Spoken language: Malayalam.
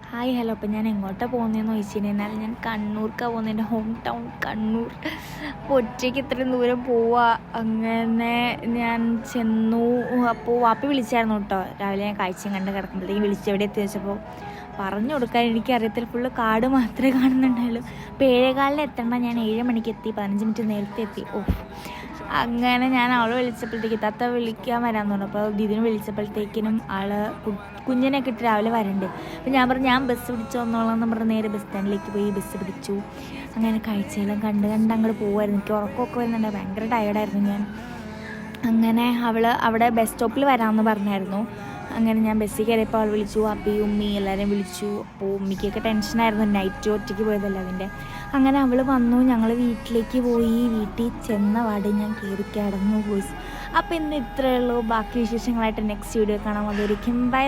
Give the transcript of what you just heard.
Hi hello. അപ്പം ഞാൻ എങ്ങോട്ടാണ് പോകുന്നതെന്ന് ചോദിച്ചു കഴിഞ്ഞാൽ ഞാൻ കണ്ണൂർക്കാണ് പോകുന്നത്, എൻ്റെ ഹോം ടൗൺ കണ്ണൂർ. അപ്പോൾ ഒറ്റയ്ക്ക് ഇത്രയും ദൂരം പോവുക. അങ്ങനെ ഞാൻ ചെന്നു. അപ്പോൾ വാപ്പി വിളിച്ചായിരുന്നു കേട്ടോ. രാവിലെ ഞാൻ കാഴ്ചയും കണ്ട് കിടക്കുമ്പോഴത്തേക്കും വിളിച്ച് എവിടെ എത്തി വെച്ചപ്പോൾ പറഞ്ഞു കൊടുക്കാൻ എനിക്കറിയത്തില്ല. ഫുള്ള് കാട് മാത്രമേ കാണുന്നുണ്ടായുള്ളൂ. അപ്പോൾ 7:15 എത്തേണ്ട, ഞാൻ 7 മണിക്ക് എത്തി, 15 മിനിറ്റ് നേരത്തെ എത്തി. അങ്ങനെ ഞാൻ അവളെ വിളിച്ചപ്പോഴത്തേക്ക് തത്ത വിളിക്കാൻ വരാമെന്ന് പറഞ്ഞു. അപ്പോൾ ഇതിന് വിളിച്ചപ്പോഴത്തേക്കിനും ആൾ കുഞ്ഞിനൊക്കെ ഇട്ട് രാവിലെ വരണ്ട്. അപ്പോൾ ഞാൻ പറഞ്ഞു ഞാൻ ബസ് പിടിച്ചു വന്നോളാം എന്ന് പറഞ്ഞ് നേരെ ബസ് സ്റ്റാൻഡിലേക്ക് പോയി ബസ് പിടിച്ചു. അങ്ങനെ കാഴ്ചയെല്ലാം കണ്ട് അങ്ങോട്ട് പോകുമായിരുന്നു. എനിക്ക് ഉറക്കമൊക്കെ വരുന്നുണ്ട്, ഭയങ്കര ടയേർഡായിരുന്നു ഞാൻ. അങ്ങനെ അവൾ അവിടെ ബസ് സ്റ്റോപ്പിൽ വരാമെന്ന് പറഞ്ഞായിരുന്നു. അങ്ങനെ ഞാൻ ബസ്സിൽ കയറിയപ്പോൾ അവൾ വിളിച്ചു, അപ്പയും ഉമ്മി എല്ലാവരെയും വിളിച്ചു. അപ്പോൾ ഉമ്മിക്കൊക്കെ ടെൻഷനായിരുന്നു, നൈറ്റ് ഒറ്റയ്ക്ക് പോയതല്ല അതിൻ്റെ. അങ്ങനെ അവൾ വന്നു, ഞങ്ങൾ വീട്ടിലേക്ക് പോയി. വീട്ടിൽ ചെന്ന പാട് ഞാൻ കയറി കിടന്നു പോയി. അപ്പോൾ ഇന്ന് ഇത്രയേ ഉള്ളൂ. ബാക്കി വിശേഷങ്ങളായിട്ട് നെക്സ്റ്റ് വീഡിയോ കാണാം. അതൊരിക്കും ബൈ.